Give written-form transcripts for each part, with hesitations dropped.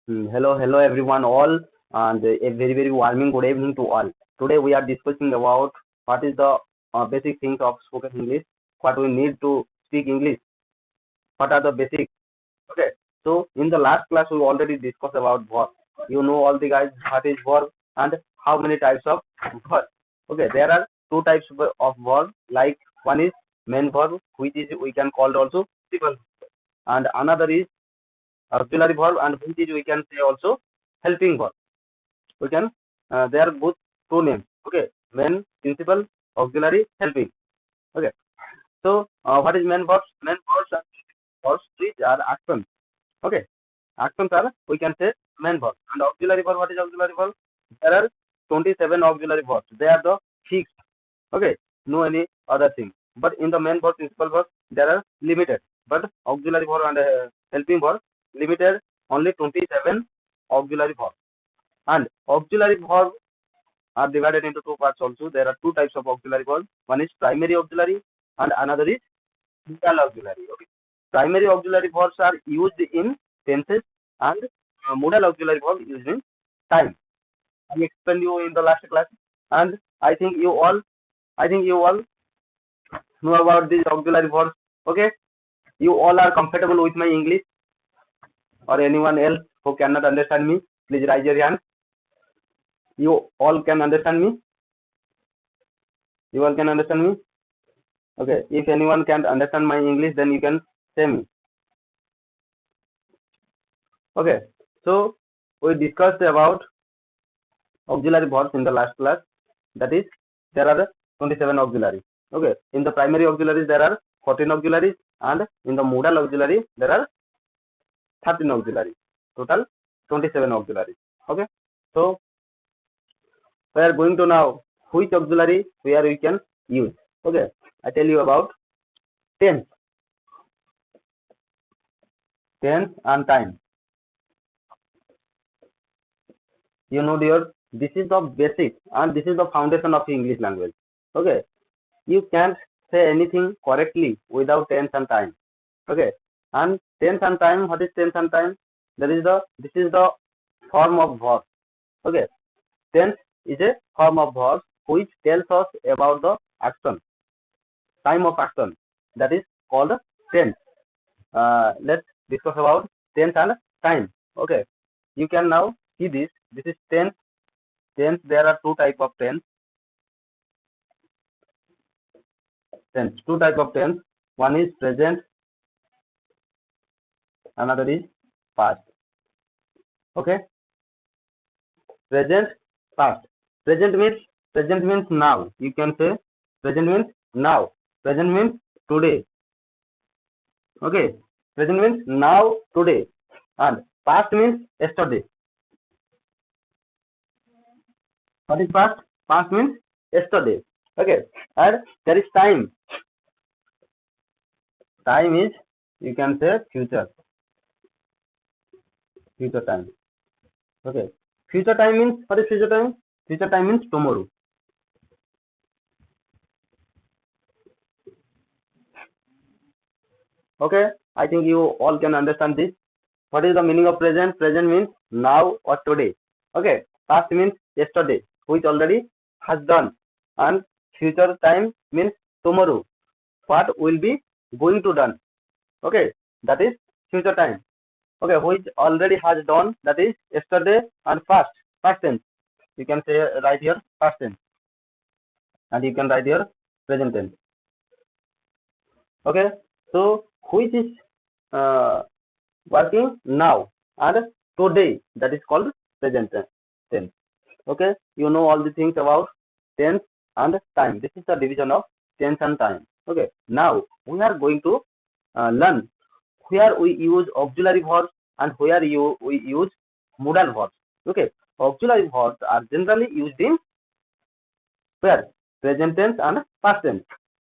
Hello everyone all, and a very warming good evening to all. Today we are discussing about what is the basic things of spoken English, what we need to speak English, what are the basic. Okay, so in the last class we already discussed about verb. You know all the guys what is verb and how many types of verb. Okay, there are two types of verb. Like one is main verb, which is we can call also simple, and another is auxiliary verb, and which is we can say also helping verb. We can they are both two names. Okay, main, principal, auxiliary, helping. Okay, so what is main verbs? Main verbs are verbs which are actions. Okay, actions are we can say main verb. And auxiliary verb, what is auxiliary verb? There are 27 auxiliary verbs. They are the fixed. Okay, no any other thing. But in the main verb, principal verb, there are limited. But auxiliary verb and helping verb limited only 27 auxiliary verbs. And auxiliary verb are divided into two parts also. There are two types of auxiliary verbs. One is primary auxiliary and another is modal auxiliary. Okay. Primary auxiliary verbs are used in tenses and modal auxiliary verb used in time. I explained you in the last class, and I think you all know about these auxiliary verbs. Okay. You all are comfortable with my English, or anyone else who cannot understand me, please raise your hand. You all can understand me? You all can understand me? Okay, if anyone can't understand my English, then you can say me. Okay, so we discussed about auxiliary verbs in the last class. That is, there are 27 auxiliaries. Okay, in the primary auxiliaries there are 14 auxiliaries, and in the modal auxiliary there are 13 auxiliaries. Total 27 auxiliaries. Okay, so we are going to now which auxiliary where we can use. Okay, I tell you about tense and time. You know, dear, this is the basic and this is the foundation of English language. Okay, you can't say anything correctly without tense and time. Okay, and tense and time. What is tense and time? This is the form of verb. Okay, tense is a form of verb which tells us about the action, time of action. That is called tense. Let's discuss about tense and time. Okay, you can now see this. This is tense. Tense. There are two type of tense. Two type of tense. One is present. Another is past. Okay. Present, past. Present means now. You can say present means now. Present means today. Okay. Present means now, today. And past means yesterday. What is past? Past means yesterday. Okay. And there is time. Time is, you can say, future. Future time. Okay. Future time means, what is future time? Future time means tomorrow. Okay. I think you all can understand this. What is the meaning of present? Present means now or today. Okay. Past means yesterday, which already has done. And future time means tomorrow, what will be going to done. Okay. That is future time. Okay. Which already has done. That is yesterday. And past tense. You can say right here past tense. And you can write here present tense. Okay. So which is working now and today, that is called present tense. Okay, you know all the things about tense and time. This is the division of tense and time. Okay, now we are going to learn where we use auxiliary verbs and where we use modal verbs. Okay, auxiliary verbs are generally used in where? Present tense and past tense,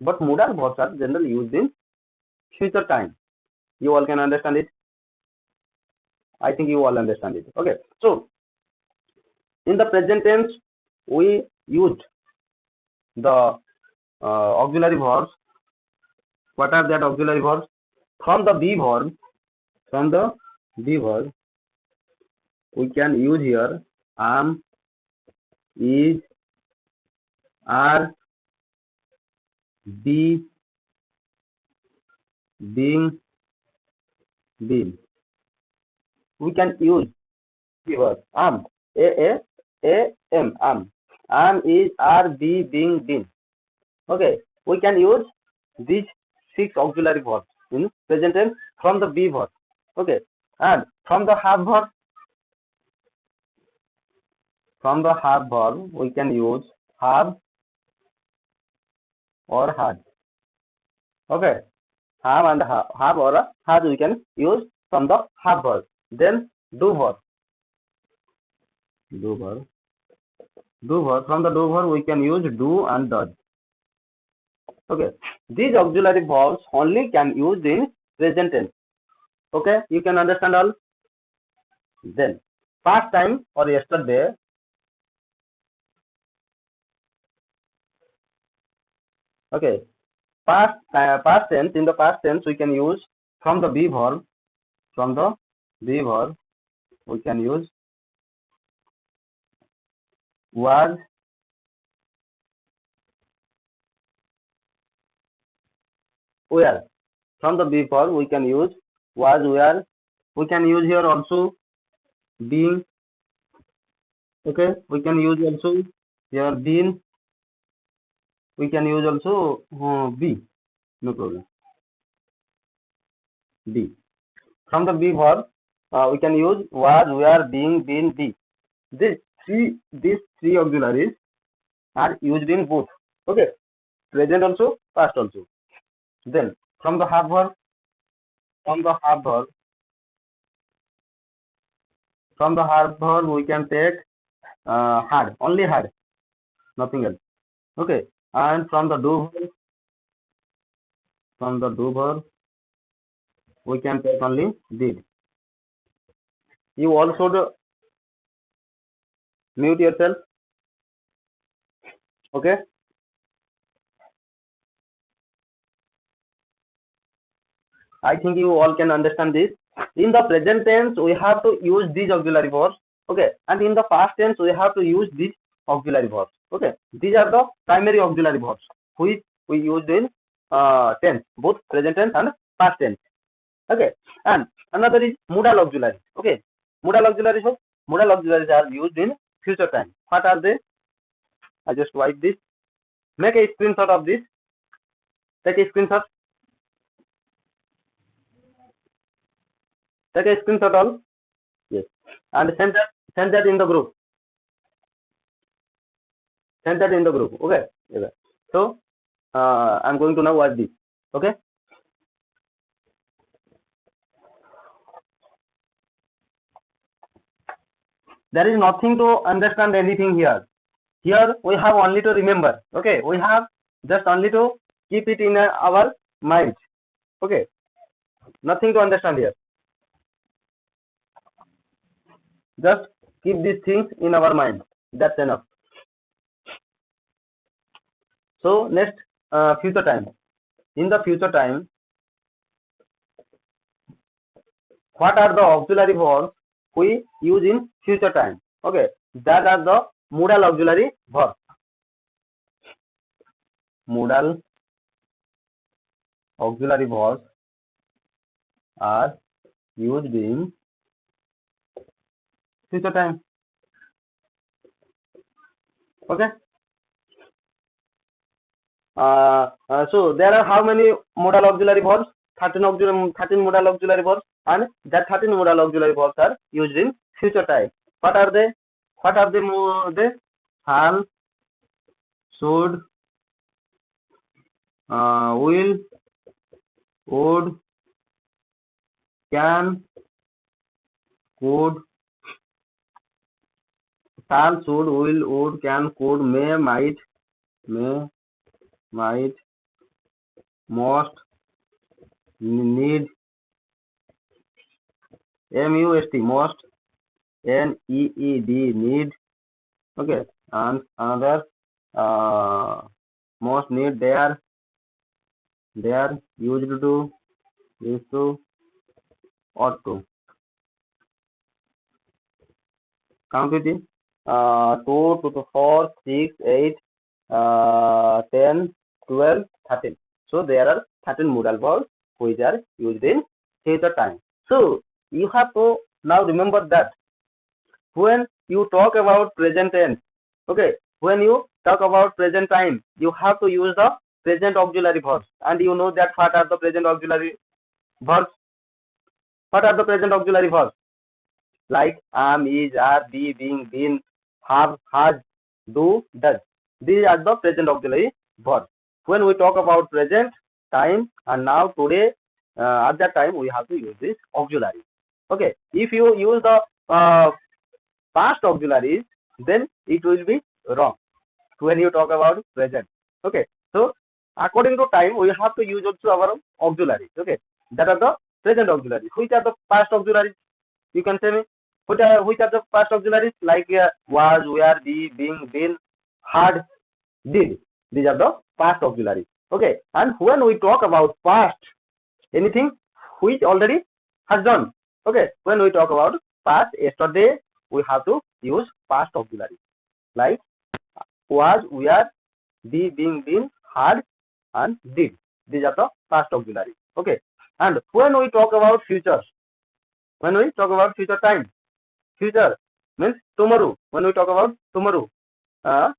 but modal verbs are generally used in future time. You all can understand it. I think you all understand it. Okay, so in the present tense we used the auxiliary verbs. What are that auxiliary verbs? From the be verb we can use here am, is, are, be, being, been. We can use keyword am, am, is, are, be, being, been. Okay, we can use these 6 auxiliary verbs in present tense from the be verb. Okay, and from the have verb, we can use have or had. Okay, have and have or had we can use from the have verb. Then do verb. From the do verb we can use do and does. Okay, these auxiliary verbs only can use in present tense. Okay, you can understand all. Then past time or yesterday. Okay, past tense. In the past tense we can use from the be verb. From the be verb we can use was, were. From the be verb we can use was, were. We can use here also being. Okay, we can use also here been. We can use also be. No problem. Be. From the be verb we can use was, were, being, been, be. These three auxiliaries are used in both. Okay, present also, past also. Then from the have verb, we can take had, only had, nothing else. Okay, and from the do verb, we can take only did. You also mute yourself. Okay. I think you all can understand this. In the present tense, we have to use these auxiliary verbs. Okay, and in the past tense, we have to use these auxiliary verbs. Okay, these are the primary auxiliary verbs which we used in tense, both present tense and past tense. Okay, and another is modal auxiliaries. Okay, modal auxiliaries are used in future time. What are they? I just wipe this. Make a screenshot of this. Take a screenshot. Take a screenshot all. Yes, and send that in the group. Send that in the group. Okay. So I'm going to now watch this. Okay. There is nothing to understand anything here. Here we have only to remember. Okay, we have just only to keep it in our mind. Okay, nothing to understand here. Just keep these things in our mind. That's enough. So next, future time. In the future time, what are the auxiliary verbs we use in future time? Okay, that are the modal auxiliary verbs. Modal auxiliary verbs are used in future time. Okay. So there are how many modal auxiliary verbs? 13 modal auxiliary verbs, and that 13 modal auxiliary verbs are used in future time. What are they? They shall, should, will, would, can, could. Shall, should, will, would, can, could, may, might, most, need, must, most, need, need. Okay, and another most, need, dare, used to, ought to. Count with me. 2 to 4, 6, 8, 10, 12, 13. So there are 13 modal verbs which are used in future time. So you have to now remember that when you talk about present tense, okay, when you talk about present time, you have to use the present auxiliary verbs. And you know that what are the present auxiliary verbs? What are the present auxiliary verbs? Like am, is, are, be, being, been, have, has, do, does. These are the present auxiliary verbs. When we talk about present time and now today, at that time we have to use this auxiliary. Okay, if you use the past auxiliaries, then it will be wrong when you talk about present. Okay, so according to time, we have to use also our auxiliaries. Okay, that are the present auxiliaries. Which are the past auxiliaries? You can tell me. Which are the past auxiliaries? Like was, were, be, being, been, had, did. These are the past auxiliaries. Okay, and when we talk about past, anything which already has done. Okay, when we talk about past, yesterday, we have to use past auxiliary like was, were, be, being, been, had, and did. These are the past auxiliary. Okay, and when we talk about future, when we talk about future time, future means tomorrow. When we talk about tomorrow,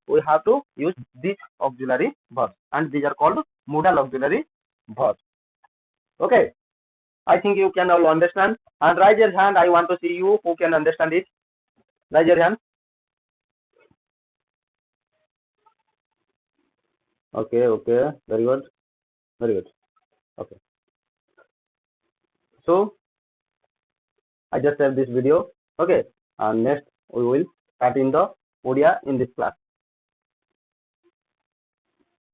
we have to use these auxiliary verbs, and these are called modal auxiliary verbs. Okay, I think you can all understand. And raise your hand. I want to see you who can understand it. Raise your hand. Okay, okay, very good, very good. Okay, so I just have this video. Okay, and next we will start in the Odia in this class.